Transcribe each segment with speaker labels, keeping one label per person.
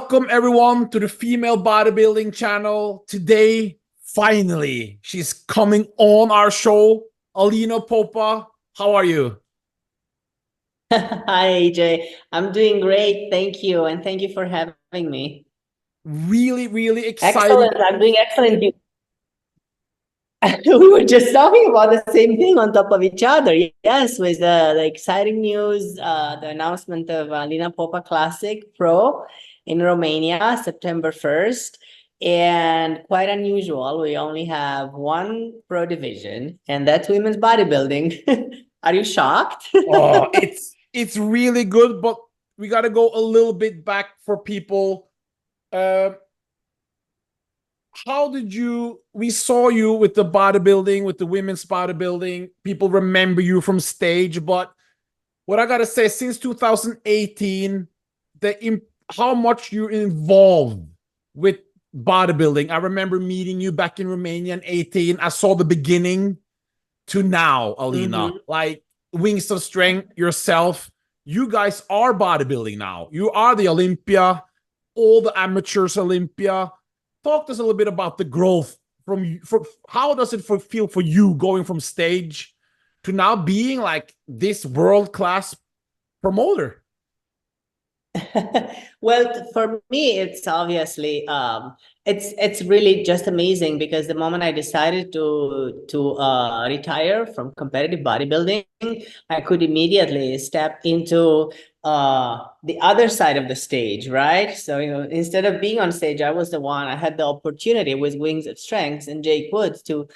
Speaker 1: Welcome everyone to the Female Bodybuilding channel. Today, finally, she's coming on our show. Alina Popa, how are you?
Speaker 2: Hi, AJ. I'm doing great. Thank you. And thank you for having me.
Speaker 1: Really exciting.
Speaker 2: Excellent. I'm doing excellent. We were just talking about the same thing on top of each other. Yes, with the exciting news, the announcement of Alina Popa Classic Pro in Romania, September 1st. And quite unusual. We only have one pro division, and that's women's bodybuilding. Are you shocked?
Speaker 1: Oh, it's really good, but we got to go a little bit back for people. How did we saw you with the bodybuilding, with the women's bodybuilding. People remember you from stage, but what I gotta say, since 2018, how much you're involved with bodybuilding. I remember meeting you back in Romania in 18. I saw the beginning to now, Alina. Like Wings of Strength, yourself. You guys are bodybuilding now. You are the Olympia, all the amateurs Olympia. Talk to us a little bit about the growth from how does it feel for you going from stage to now being like this world-class promoter?
Speaker 2: Well, for me, it's obviously it's really just amazing because the moment I decided to retire from competitive bodybuilding, I could immediately step into the other side of the stage, right? So, instead of being on stage, I had the opportunity with Wings of Strength and Jake Woods to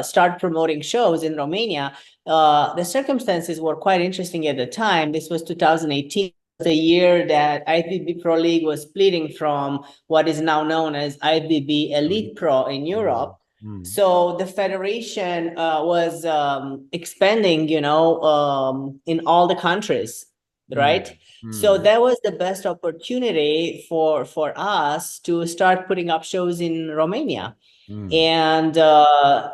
Speaker 2: start promoting shows in Romania. The circumstances were quite interesting at the time. This was 2018. The year that IFBB Pro League was splitting from what is now known as IFBB Elite Pro in Europe. So the federation was expanding, in all the countries, right? So that was the best opportunity for us to start putting up shows in Romania. And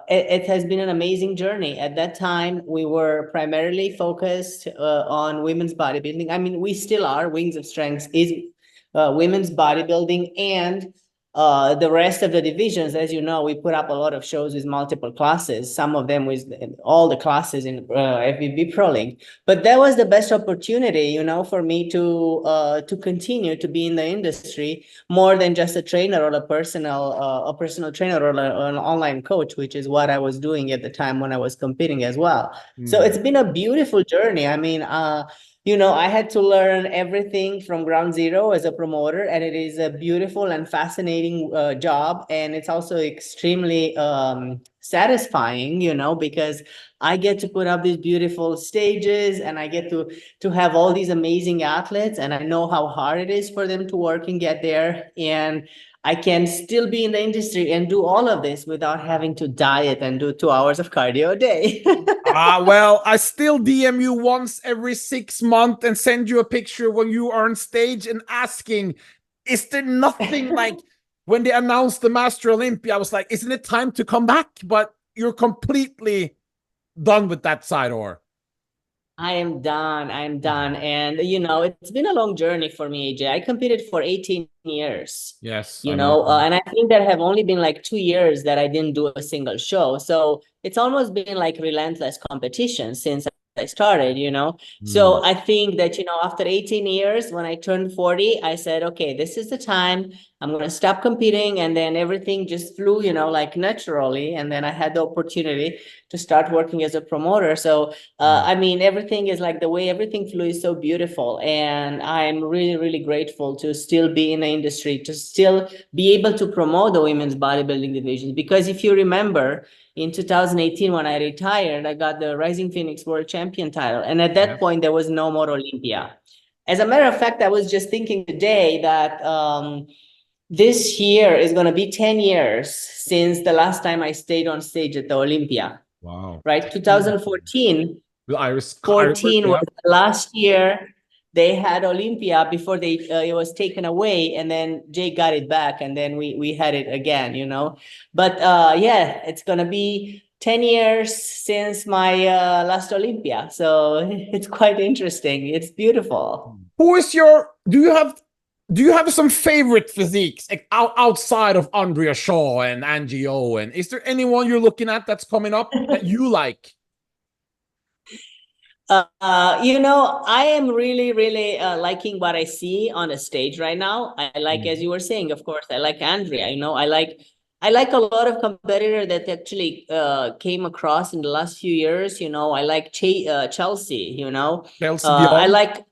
Speaker 2: it has been an amazing journey. At that time, we were primarily focused on women's bodybuilding. I mean, we still are. Wings of Strength is women's bodybuilding, and the rest of the divisions, as you know, we put up a lot of shows with multiple classes, some of them with all the classes in FBB Pro League. But that was the best opportunity, for me to continue to be in the industry more than just a trainer or a personal trainer or an online coach, which is what I was doing at the time when I was competing as well. So it's been a beautiful journey. I mean, I had to learn everything from ground zero as a promoter, and it is a beautiful and fascinating job. And it's also extremely satisfying, because I get to put up these beautiful stages, and I get to have all these amazing athletes, and I know how hard it is for them to work and get there. And I can still be in the industry and do all of this without having to diet and do 2 hours of cardio a day.
Speaker 1: Well, I still DM you once every 6 months and send you a picture when you are on stage and asking, is there nothing like when they announced the Master Olympia? I was like, isn't it time to come back? But you're completely done with that side, or?
Speaker 2: I am done. And, it's been a long journey for me, AJ. I competed for 18 years,
Speaker 1: Yes,
Speaker 2: and I think there have only been like 2 years that I didn't do a single show. So it's almost been like relentless competition since I started, So I think that, after 18 years, when I turned 40, I said, okay, this is the time. I'm going to stop competing. And then everything just flew, like naturally. And then I had the opportunity to start working as a promoter. So, I mean, everything is like the way everything flew is so beautiful. And I'm really grateful to still be in the industry, to still be able to promote the women's bodybuilding division. Because if you remember, in 2018, when I retired, I got the Rising Phoenix World Champion title. And at that point, there was no more Olympia. As a matter of fact, I was just thinking today that this year is going to be 10 years since the last time I stayed on stage at the Olympia.
Speaker 1: Wow.
Speaker 2: Right? 2014.
Speaker 1: The Iris
Speaker 2: 14 was the last year they had Olympia before it was taken away, and then Jake got it back, and then we had it again, But yeah, it's gonna be 10 years since my last Olympia, so it's quite interesting. It's beautiful.
Speaker 1: Who is your? Do you have some favorite physiques like, outside of Andrea Shaw and Angie O? And is there anyone you're looking at that's coming up that you like?
Speaker 2: You know, I am really, really liking what I see on the stage right now. I like, as you were saying, of course, I like Andrea. You know, I like a lot of competitor that actually came across in the last few years. You know, I like Chelsea. You know,
Speaker 1: Chelsea
Speaker 2: I
Speaker 1: Dion?
Speaker 2: like.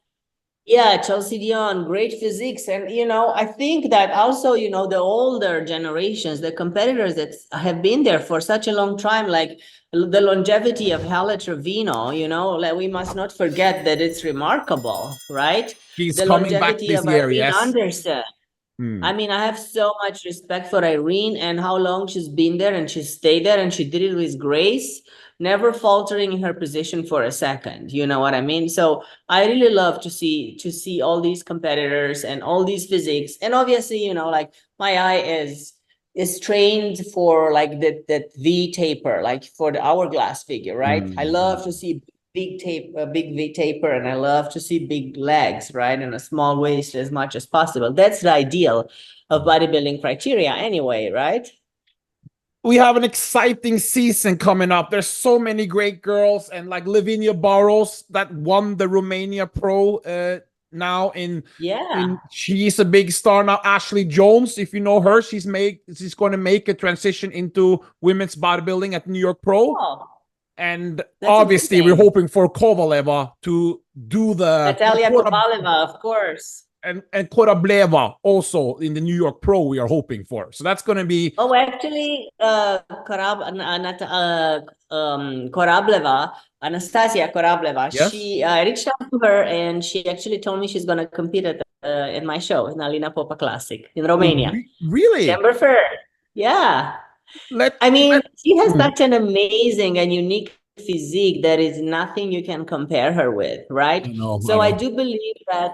Speaker 2: Yeah, Chelsea Dion, great physiques. And, you know, I think that also, you know, the older generations, the competitors that have been there for such a long time, like the longevity of Hala Trevino, you know, like we must not forget that it's remarkable, right?
Speaker 1: She's
Speaker 2: The
Speaker 1: coming back
Speaker 2: longevity
Speaker 1: this
Speaker 2: of
Speaker 1: year,
Speaker 2: Irene
Speaker 1: yes.
Speaker 2: Anderson. I mean, I have so much respect for Irene and how long she's been there, and she stayed there and she did it with grace, never faltering in her position for a second. You know what I mean? So I really love to see all these competitors and all these physiques. And obviously, you know, like my eye is trained for like that V taper, like for the hourglass figure, right? I love to see big V taper, and I love to see big legs, right? And a small waist as much as possible. That's the ideal of bodybuilding criteria anyway, right?
Speaker 1: We have an exciting season coming up. There's so many great girls, and like Lavinia Barros that won the Romania Pro now
Speaker 2: Yeah.
Speaker 1: she's a big star now. Ashley Jones, if you know her, she's going to make a transition into women's bodybuilding at New York Pro.
Speaker 2: Oh,
Speaker 1: And
Speaker 2: that's
Speaker 1: obviously, we're
Speaker 2: amazing.
Speaker 1: hoping for Kovaleva to do the
Speaker 2: Natalia Kovaleva, of course.
Speaker 1: and Korableva also in the New York Pro. We are hoping for. So that's going to be.
Speaker 2: Oh, actually, Korableva, Anastasia Korableva,
Speaker 1: Yes.
Speaker 2: she I reached out to her, and she actually told me she's gonna compete at my show in Alina Popa Classic in
Speaker 1: Oh,
Speaker 2: Romania,
Speaker 1: really?
Speaker 2: September 1st. Yeah.
Speaker 1: Let
Speaker 2: I mean,
Speaker 1: let.
Speaker 2: she has
Speaker 1: Mm,
Speaker 2: such an amazing and unique physique that is nothing you can compare her with,
Speaker 1: I
Speaker 2: right?
Speaker 1: know. I
Speaker 2: So I
Speaker 1: know.
Speaker 2: do believe that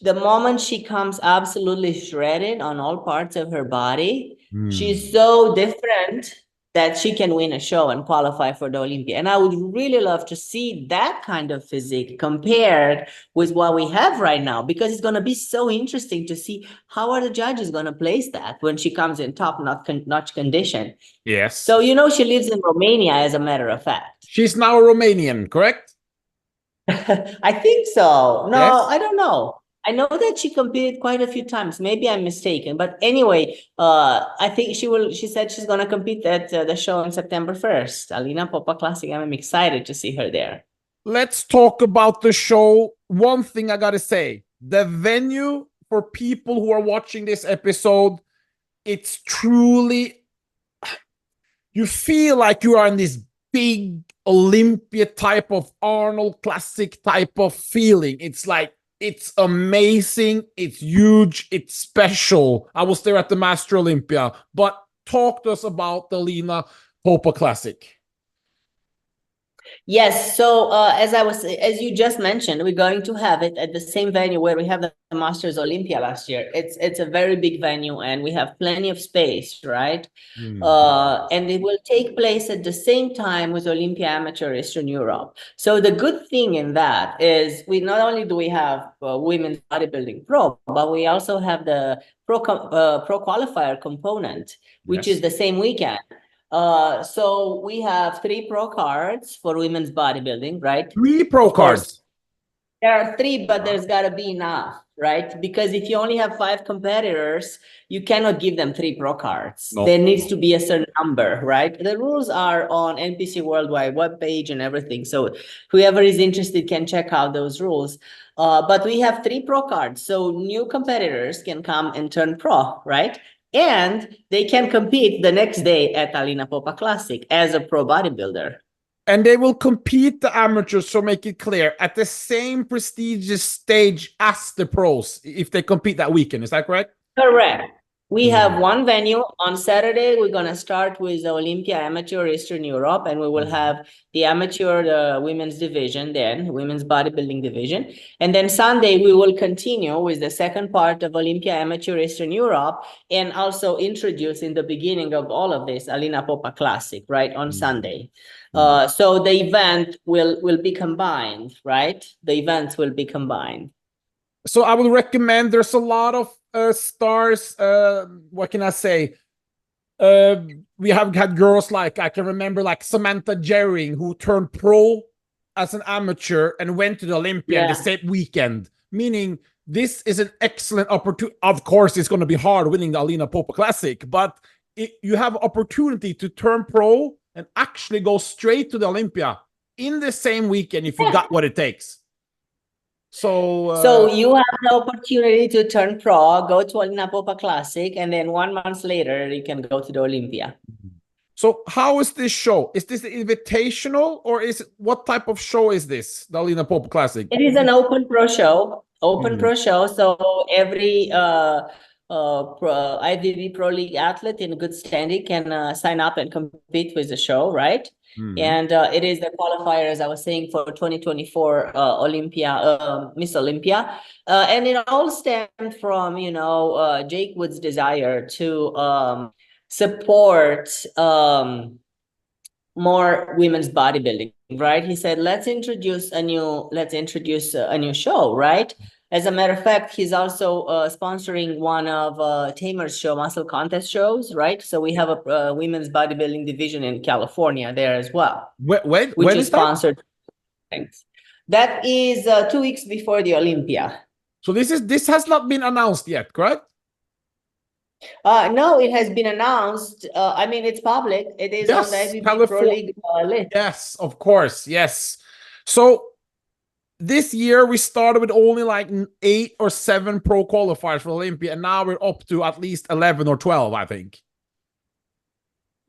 Speaker 2: the moment she comes absolutely shredded on all parts of her body, she's
Speaker 1: Mm.
Speaker 2: so different that she can win a show and qualify for the Olympia. And I would really love to see that kind of physique compared with what we have right now, because it's going to be so interesting to see how are the judges going to place that when she comes in top-notch condition.
Speaker 1: Yes.
Speaker 2: So, you know, she lives in Romania, as a matter of fact.
Speaker 1: She's now a Romanian, correct?
Speaker 2: I think so. No,
Speaker 1: Yes.
Speaker 2: I don't know. I know that she competed quite a few times. Maybe I'm mistaken. But anyway, I think she said she's going to compete at the show on September 1st, Alina Popa Classic. I'm excited to see her there.
Speaker 1: Let's talk about the show. One thing I gotta say: the venue for people who are watching this episode, it's truly, you feel like you are in this big Olympia type of Arnold Classic type of feeling. It's like, it's amazing, it's huge, it's special. I was there at the Master Olympia, but talk to us about the Alina Popa Classic.
Speaker 2: Yes, so as you just mentioned, we're going to have it at the same venue where we have the Masters Olympia last year. It's a very big venue, and we have plenty of space, right? And it will take place at the same time with Olympia Amateur Eastern Europe. So the good thing in that is we not only do we have women's bodybuilding pro, but we also have the pro qualifier component, which
Speaker 1: Yes.
Speaker 2: is the same weekend. So we have 3 pro cards for women's bodybuilding, right?
Speaker 1: 3 pro
Speaker 2: Of course,
Speaker 1: cards.
Speaker 2: there are 3, but there's got to be enough, right? Because if you only have 5 competitors, you cannot give them 3 pro cards.
Speaker 1: No.
Speaker 2: There needs to be a certain number, right? The rules are on NPC Worldwide webpage and everything. So whoever is interested can check out those rules. But we have 3 pro cards. So new competitors can come and turn pro, right? And they can compete the next day at Alina Popa Classic as a pro bodybuilder.
Speaker 1: And they will compete the amateurs, so make it clear, at the same prestigious stage as the pros if they compete that weekend. Is that correct?
Speaker 2: Correct. We have one venue on Saturday. We're going to start with the Olympia Amateur Eastern Europe, and we will have the amateur women's division, then women's bodybuilding division. And then Sunday, we will continue with the second part of Olympia Amateur Eastern Europe, and also introduce in the beginning of all of this Alina Popa Classic, right, on Sunday. So the event will be combined, right? The events will be combined.
Speaker 1: So I would recommend. There's a lot of stars. What can I say? Uh, we have had girls like, I can remember, like Samantha Jerring, who turned pro as an amateur and went to the Olympia in the same weekend. Meaning, this is an excellent opportunity. Of course, it's going to be hard winning the Alina Popa Classic, but you have opportunity to turn pro and actually go straight to the Olympia in the same weekend if you got what it takes.
Speaker 2: So you have the opportunity to turn pro, go to Alina Popa Classic, and then 1 month later you can go to the Olympia.
Speaker 1: So how is this show? Is this the invitational, or is what type of show is this, the Alina Popa Classic?
Speaker 2: It is an open pro show. Pro show. So every IFBB Pro League athlete in good standing can sign up and compete with the show, right? And it is the qualifier, as I was saying, for 2024 Olympia, Miss Olympia. And it all stemmed from, Jake Wood's desire to support more women's bodybuilding, right? He said, let's introduce a new show, right? As a matter of fact, he's also sponsoring one of Tamer's show, muscle contest shows, right? So we have a women's bodybuilding division in California there as well.
Speaker 1: When
Speaker 2: is sponsored? Thanks. That is 2 weeks before the Olympia.
Speaker 1: So this has not been announced yet, correct?
Speaker 2: No, it has been announced. I mean, it's public. It is on the FBBC Pro League list.
Speaker 1: Yes, of course. Yes. So this year we started with only like 8 or 7 pro qualifiers for Olympia, and now we're up to at least 11 or 12, I think.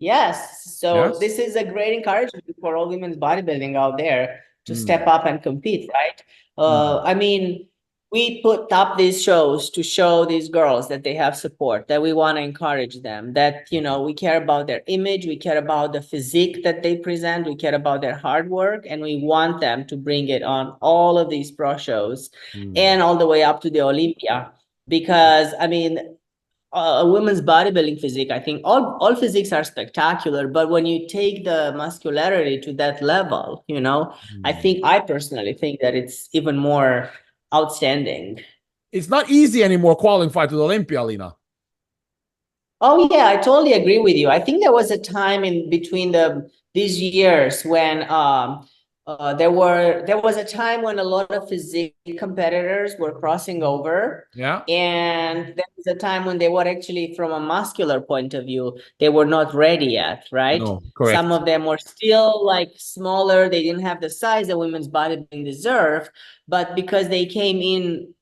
Speaker 2: Yes. So this is a great encouragement for all women's bodybuilding out there to step up and compete, right? I mean, we put up these shows to show these girls that they have support, that we want to encourage them, that, we care about their image, we care about the physique that they present, we care about their hard work, and we want them to bring it on all of these pro shows and all the way up to the Olympia. Because, I mean, a women's bodybuilding physique, I think all physiques are spectacular, but when you take the muscularity to that level, I personally think that it's even more outstanding.
Speaker 1: It's not easy anymore qualifying to the Olympia, Alina.
Speaker 2: Oh yeah, I totally agree with you. I think there was a time in between these years when there was a time when a lot of physique competitors were crossing over.
Speaker 1: Yeah.
Speaker 2: And there was a time when they were actually, from a muscular point of view, they were not ready yet, right?
Speaker 1: No, correct.
Speaker 2: Some of them were still like smaller. They didn't have the size that women's bodybuilding deserved, but because they came in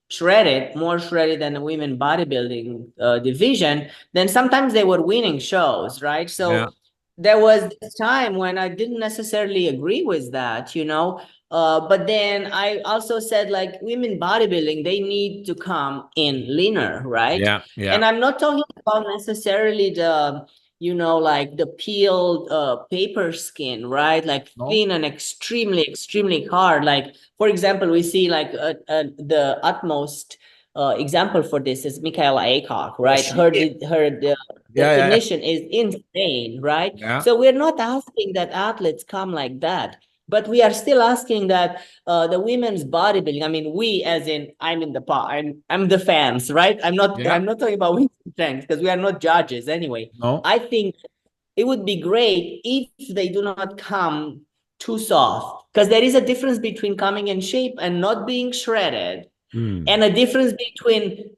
Speaker 2: more shredded than the women bodybuilding division, then sometimes they were winning shows, right? So there was this time when I didn't necessarily agree with that, but then I also said, like, women bodybuilding, they need to come in leaner, right?
Speaker 1: Yeah.
Speaker 2: And I'm not talking about necessarily the, like the peeled paper skin, right? Like thin and extremely, extremely hard. Like, for example, we see like the utmost example for this is Michaela Aycock, right? Her definition is insane, right? So we're not asking that athletes come like that, but we are still asking that the women's bodybuilding. I mean, we, as in, I'm the fans, right? I'm not talking about women's strength because we are not judges anyway. I think it would be great if they do not come too soft, because there is a difference between coming in shape and not being shredded. And a difference between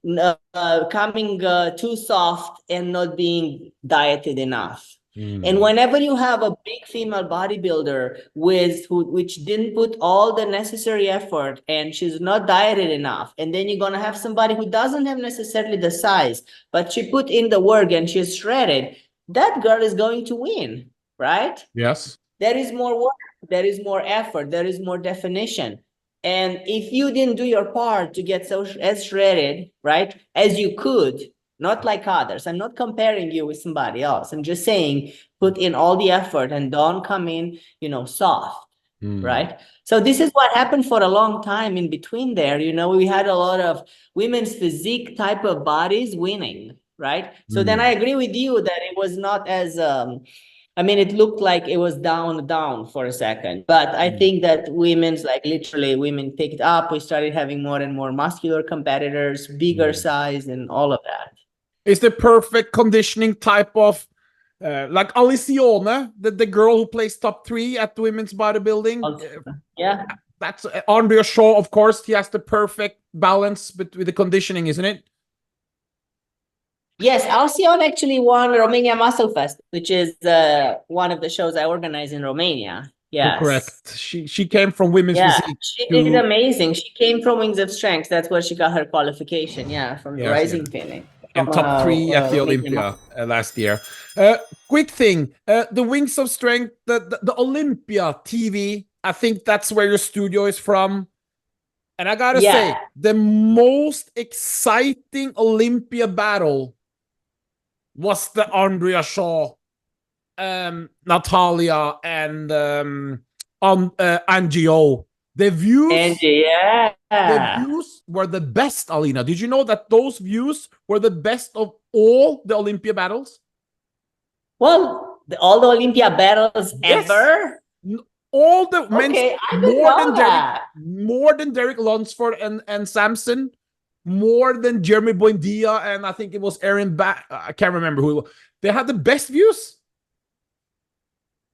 Speaker 2: coming too soft and not being dieted enough. And whenever you have a big female bodybuilder which didn't put all the necessary effort and she's not dieted enough, and then you're going to have somebody who doesn't have necessarily the size, but she put in the work and she's shredded, that girl is going to win, right?
Speaker 1: Yes.
Speaker 2: There is more work, there is more effort, there is more definition. And if you didn't do your part to get as shredded, right, as you could, not like others. I'm not comparing you with somebody else. I'm just saying, put in all the effort and don't come in, soft, right? So this is what happened for a long time in between there. We had a lot of women's physique type of bodies winning, right? So then I agree with you that it was not as I mean, it looked like it was down for a second, but I think that women's, like literally women picked up. We started having more and more muscular competitors, bigger size and all of that.
Speaker 1: It's the perfect conditioning type of, like Alicione, the girl who plays top 3 at women's bodybuilding.
Speaker 2: Yeah.
Speaker 1: That's Andrea Shaw, of course. He has the perfect balance with the conditioning, isn't it?
Speaker 2: Yes, Alcyon actually won Romania Muscle Fest, which is one of the shows I organize in Romania. Yes.
Speaker 1: Correct. She came from women's physique.
Speaker 2: She did amazing. She came from Wings of Strength. That's where she got her qualification. Yeah, from the Rising Phoenix.
Speaker 1: And top 3 at the Olympia last year. Quick thing, the Wings of Strength, the Olympia TV, I think that's where your studio is from. And I gotta say, the most exciting Olympia battle was the Andrea Shaw, Natalia, and Angio. The views, the views were the best, Alina. Did you know that those views were the best of all the Olympia battles?
Speaker 2: Well, all the Olympia battles ever?
Speaker 1: All the men's, more than Derek Lunsford and Samson, more than Jeremy Buendia, and I think it was Aaron I can't remember who. They had the best views.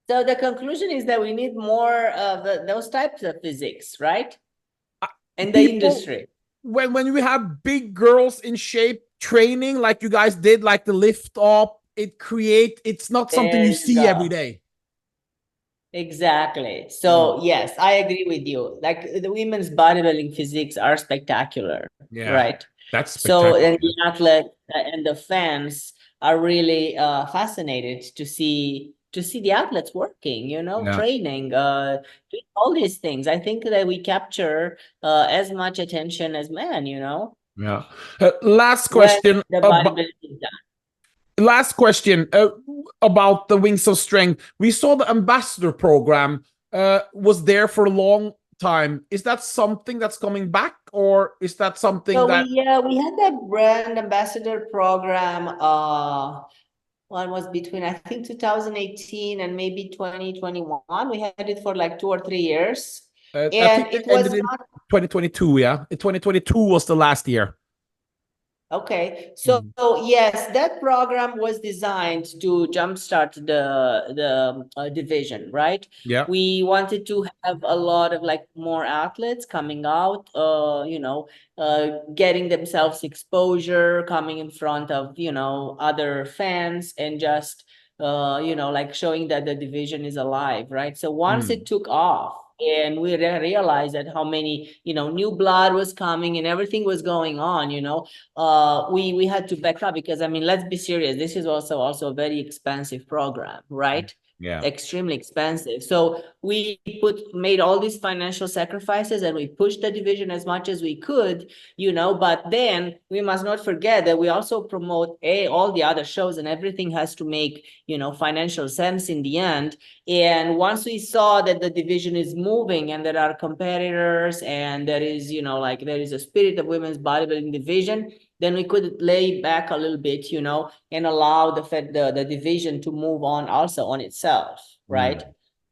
Speaker 2: So the conclusion is that we need more of those types of physiques, right? In the industry.
Speaker 1: When we have big girls in shape training like you guys did, like the lift up, it's not something you see every day.
Speaker 2: Exactly. So yes, I agree with you. Like the women's bodybuilding physiques are spectacular, right?
Speaker 1: That's spectacular.
Speaker 2: So and the athlete and the fans are really fascinated to see the athletes working, you know, training, doing all these things. I think that we capture as much attention as men, you know.
Speaker 1: Yeah. Last question.
Speaker 2: The bodybuilding is done.
Speaker 1: Last question about the Wings of Strength. We saw the ambassador program was there for a long time. Is that something that's coming back, or is that something that...
Speaker 2: we had that brand ambassador program. One was between, I think, 2018 and maybe 2021. We had it for like 2 or 3 years. And it was not
Speaker 1: 2022. Yeah, 2022 was the last year.
Speaker 2: Okay, so yes, that program was designed to jumpstart the division, right?
Speaker 1: Yeah,
Speaker 2: we wanted to have a lot of like more athletes coming out, you know, getting themselves exposure, coming in front of, you know, other fans, and just you know, like showing that the division is alive, right? So once it took off, and we realized that how many, you know, new blood was coming and everything was going on, you know, we had to back up, because I mean, let's be serious, this is also a very expensive program, right? Extremely expensive. So we made all these financial sacrifices, and we pushed the division as much as we could, you know, but then we must not forget that we also promote all the other shows, and everything has to make, you know, financial sense in the end. And once we saw that the division is moving and there are competitors, and there is, you know, like there is a spirit of women's bodybuilding division, then we could lay back a little bit, you know, and allow the division to move on also on itself, right?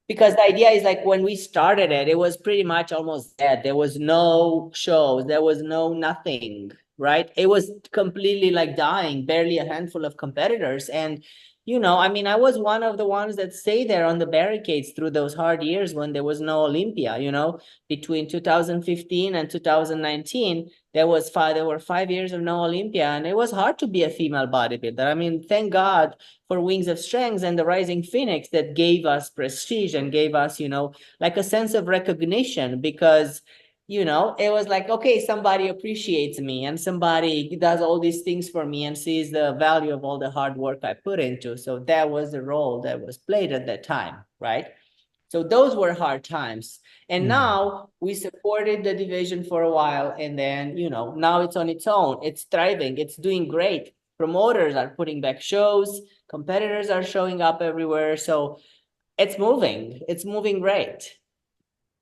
Speaker 2: Because the idea is like when we started it, it was pretty much almost dead. There was no shows, there was no nothing, right? It was completely like dying, barely a handful of competitors. And you know, I mean, I was one of the ones that stayed there on the barricades through those hard years when there was no Olympia, you know, between 2015 and 2019, there were 5 years of no Olympia, and it was hard to be a female bodybuilder. I mean, thank God for Wings of Strength and the Rising Phoenix that gave us prestige and gave us, you know, like a sense of recognition, because you know, it was like, okay, somebody appreciates me, and somebody does all these things for me and sees the value of all the hard work I put into. So that was the role that was played at that time, right? So those were hard times. And now we supported the division for a while, and then, you know, now it's on its own. It's thriving. It's doing great. Promoters are putting back shows. Competitors are showing up everywhere. So it's moving. It's moving great.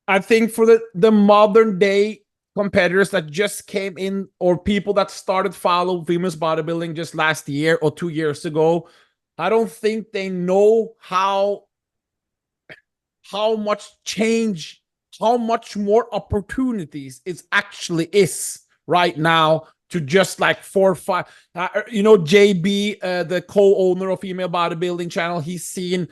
Speaker 1: I think for the modern day competitors that just came in, or people that started follow women's bodybuilding just last year or 2 years ago, I don't think they know how much change, how much more opportunities it actually is right now to just like 4 or 5. JB, the co-owner of Female Bodybuilding Channel, he's seen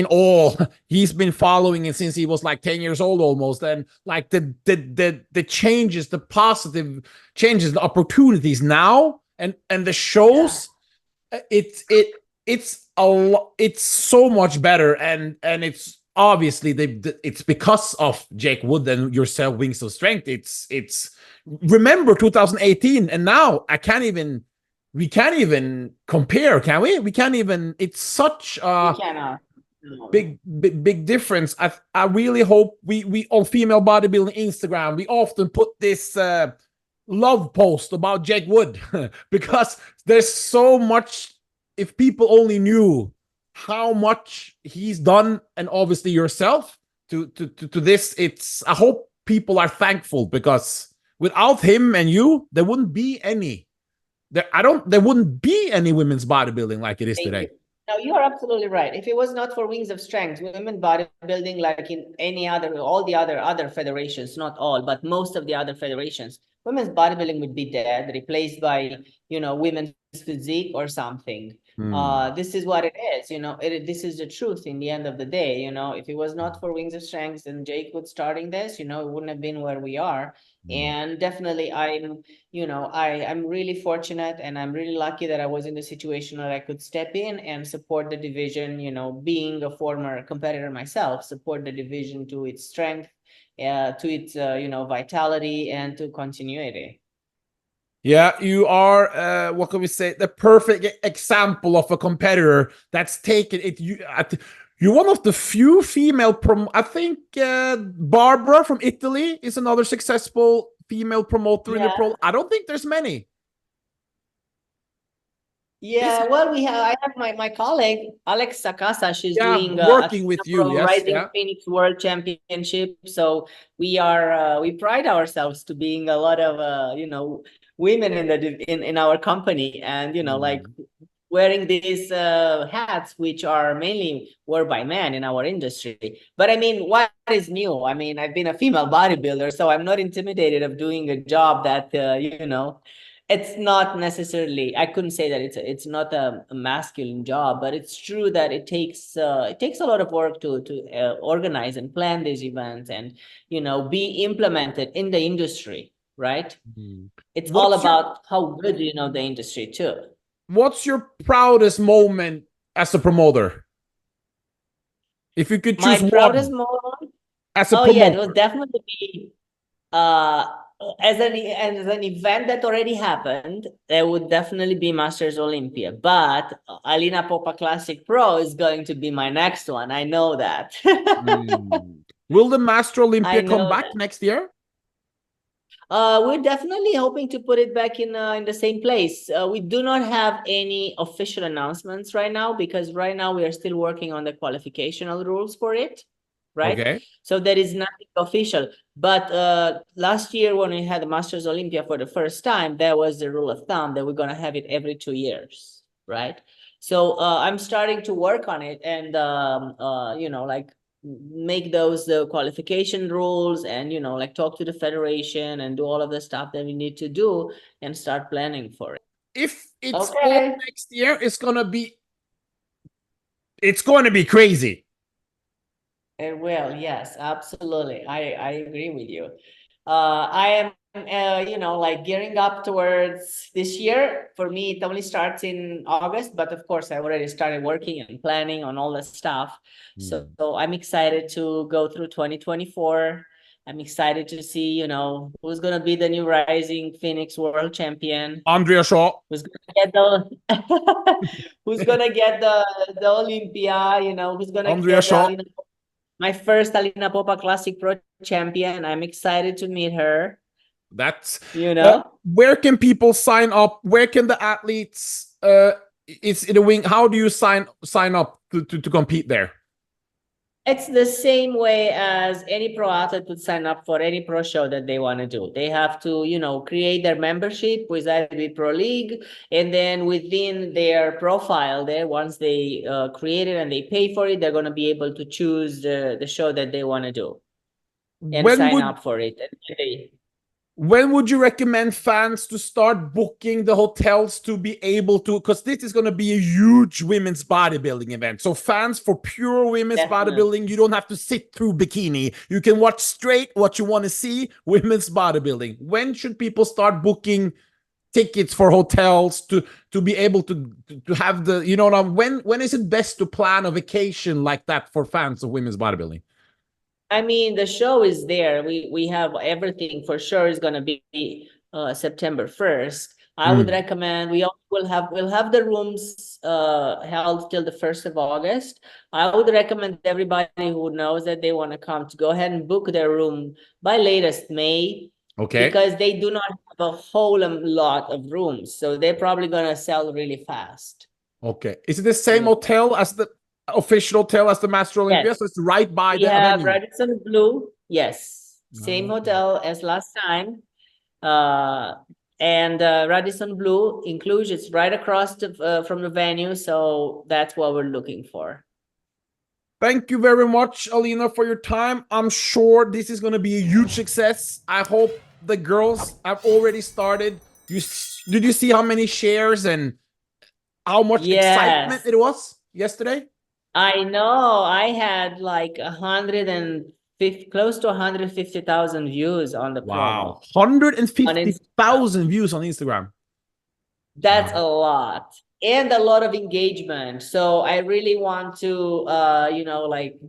Speaker 1: all. He's been following it since he was like 10 years old almost, and like the changes, the positive changes, the opportunities now, and the shows. It's a lot. It's so much better, and it's obviously it's because of Jake Wood and yourself, Wings of Strength. It's remember 2018, and now we can't even compare, can we? We can't even. It's such a big difference. I really hope we on Female Bodybuilding Instagram, we often put this love post about Jake Wood because there's so much. If people only knew how much he's done, and obviously yourself to this, I hope people are thankful, because without him and you, there wouldn't be any. There wouldn't be any women's bodybuilding like it is today.
Speaker 2: No, you are absolutely right. If it was not for Wings of Strength, women bodybuilding, like in any other, all the other federations, not all, but most of the other federations, women's bodybuilding would be dead, replaced by, women's physique or something. This is what it is, this is the truth in the end of the day. If it was not for Wings of Strength and Jake Wood starting this, it wouldn't have been where we are. And definitely I'm really fortunate, and I'm really lucky that I was in the situation where I could step in and support the division, being a former competitor myself, support the division to its strength, to its vitality, and to continuity.
Speaker 1: Yeah, you are, what can we say, the perfect example of a competitor that's taken it. You're one of the few female I think Barbara from Italy is another successful female promoter in the pro. I don't think there's many.
Speaker 2: Yeah, well, I have my colleague Alex Sakasa. She's doing
Speaker 1: working with you, yes,
Speaker 2: Rising Phoenix World Championship. So we pride ourselves to being a lot of women in our company, and like wearing these hats, which are mainly worn by men in our industry. But I mean, what is new? I mean, I've been a female bodybuilder, so I'm not intimidated of doing a job that it's not necessarily, I couldn't say that it's not a masculine job, but it's true that it takes a lot of work to organize and plan these events, and be implemented in the industry, right? It's all about how good you know the industry too.
Speaker 1: What's your proudest moment as a promoter? If you could choose
Speaker 2: my proudest moment
Speaker 1: as a promoter.
Speaker 2: Yeah, it will definitely be as an event that already happened. It would definitely be Masters Olympia, but Alina Popa Classic Pro is going to be my next one. I know that.
Speaker 1: Will the Master Olympia come back next year?
Speaker 2: We're definitely hoping to put it back in the same place. We do not have any official announcements right now, because right now we are still working on the qualificational rules for it, right?
Speaker 1: Okay.
Speaker 2: So there is nothing official. But last year when we had the Masters Olympia for the first time, there was the rule of thumb that we're going to have it every 2 years, right? So I'm starting to work on it, and like make those qualification rules, and like talk to the federation and do all of the stuff that we need to do, and start planning for it.
Speaker 1: If it's all next year, it's gonna be crazy.
Speaker 2: It will, yes, absolutely. I agree with you. I am like gearing up towards this year. For me, it only starts in August, but of course I already started working and planning on all the stuff. So I'm excited to go through 2024. I'm excited to see, who's gonna be the new Rising Phoenix World Champion.
Speaker 1: Andrea Shaw.
Speaker 2: Who's gonna get the who's gonna get the Olympia, who's gonna
Speaker 1: Andrea
Speaker 2: get
Speaker 1: Shaw.
Speaker 2: My first Alina Popa Classic Pro champion. I'm excited to meet her.
Speaker 1: That's
Speaker 2: where
Speaker 1: can people sign up? Where can the athletes it's in the wing? How do you sign up to compete there?
Speaker 2: It's the same way as any pro athlete would sign up for any pro show that they want to do. They have to, you know, create their membership with IFBB Pro League, and then within their profile there, once they create it and they pay for it, they're going to be able to choose the show that they want to do and
Speaker 1: When
Speaker 2: sign
Speaker 1: would
Speaker 2: up for it.
Speaker 1: when would you recommend fans to start booking the hotels to be able to, because this is going to be a huge women's bodybuilding event. So fans for pure women's
Speaker 2: Definitely.
Speaker 1: bodybuilding, you don't have to sit through bikini. You can watch straight what you want to see, women's bodybuilding. When should people start booking tickets for hotels to be able to have the, you know, when is it best to plan a vacation like that for fans of women's bodybuilding?
Speaker 2: I mean, the show is there. We have everything for sure is going to be September 1st. I would recommend we'll have the rooms held till the 1st of August. I would recommend everybody who knows that they want to come to go ahead and book their room by latest May.
Speaker 1: Okay.
Speaker 2: Because they do not have a whole lot of rooms. So they're probably going to sell really fast.
Speaker 1: Okay. Is it the same hotel as the official hotel as the Master Olympia?
Speaker 2: Yes.
Speaker 1: So it's right by
Speaker 2: We
Speaker 1: the
Speaker 2: have
Speaker 1: venue.
Speaker 2: Radisson Blue. Yes. Same
Speaker 1: Okay.
Speaker 2: hotel as last time. And Radisson Blue in Cluj, it's right across from the venue. So that's what we're looking for.
Speaker 1: Thank you very much, Alina, for your time. I'm sure this is going to be a huge success. I hope the girls have already started. Did you see how many shares and how much excitement it was yesterday?
Speaker 2: I know. I had like 150, close to 150,000 views on the promo.
Speaker 1: 150,000 views on Instagram.
Speaker 2: That's a lot. And a lot of engagement. So I really want to you know, like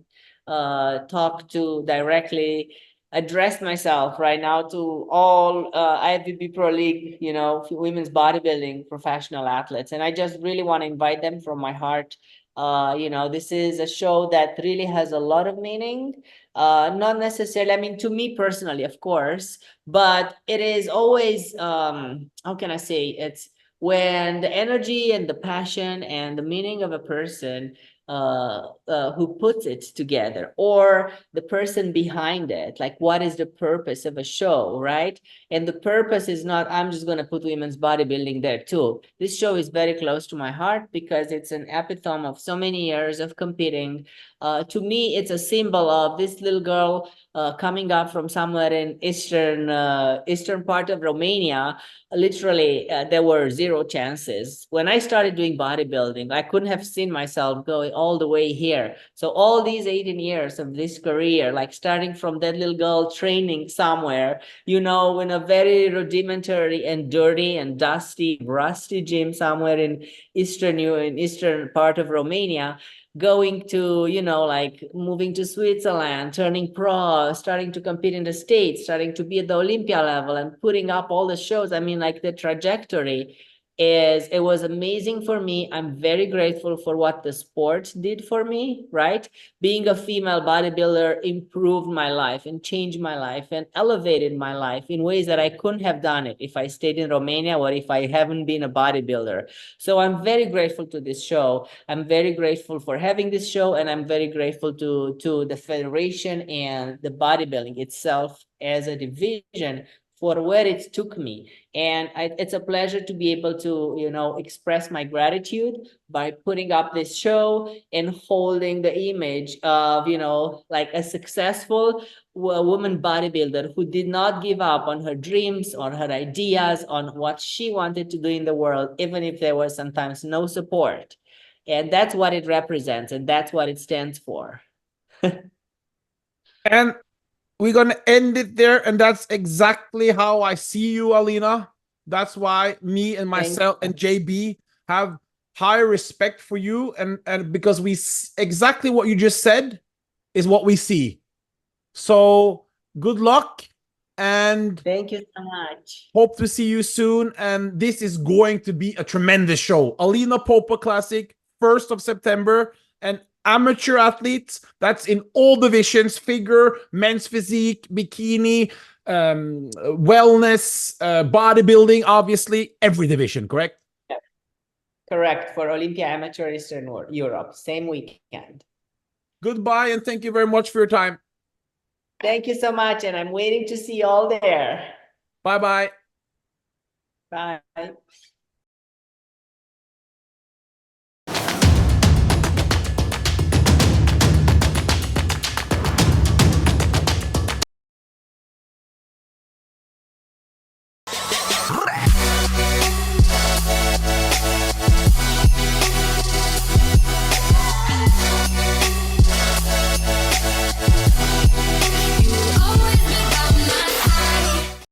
Speaker 2: talk to directly address myself right now to all IFBB Pro League, you know, women's bodybuilding professional athletes. And I just really want to invite them from my heart. You know, this is a show that really has a lot of meaning. Not necessarily, I mean, to me personally, of course, but it is always, how can I say, it's when the energy and the passion and the meaning of a person who puts it together, or the person behind it, like what is the purpose of a show, right? And the purpose is not, I'm just going to put women's bodybuilding there too. This show is very close to my heart because it's an epitome of so many years of competing. To me, it's a symbol of this little girl coming up from somewhere in eastern part of Romania. Literally, there were zero chances. When I started doing bodybuilding, I couldn't have seen myself going all the way here. So all these 18 years of this career, like starting from that little girl training somewhere, you know, in a very rudimentary and dirty and dusty, rusty gym somewhere in eastern part of Romania, going to, you know, like moving to Switzerland, turning pro, starting to compete in the States, starting to be at the Olympia level and putting up all the shows. I mean, like the trajectory it was amazing for me. I'm very grateful for what the sport did for me, right? Being a female bodybuilder improved my life and changed my life and elevated my life in ways that I couldn't have done it if I stayed in Romania or if I haven't been a bodybuilder. So I'm very grateful to this show. I'm very grateful for having this show, and I'm very grateful to the federation and the bodybuilding itself as a division for where it took me. And it's a pleasure to be able to, you know, express my gratitude by putting up this show and holding the image of, you know, like a successful woman bodybuilder who did not give up on her dreams, on her ideas, on what she wanted to do in the world, even if there was sometimes no support. And that's what it represents, and that's what it stands for.
Speaker 1: And we're going to end it there. And that's exactly how I see you, Alina. That's why me and myself and JB have high respect for you. And because exactly what you just said is what we see. So good luck. And
Speaker 2: thank you so much.
Speaker 1: Hope to see you soon. And this is going to be a tremendous show. Alina Popa Classic, 1st of September. And amateur athletes, that's in all divisions: figure, men's physique, bikini, wellness, bodybuilding, obviously, every division, correct?
Speaker 2: Correct, for Olympia Amateur Eastern Europe, same weekend.
Speaker 1: Goodbye, and thank you very much for your time.
Speaker 2: Thank you so much, and I'm waiting to see you all there.
Speaker 1: Bye-bye.
Speaker 2: Bye.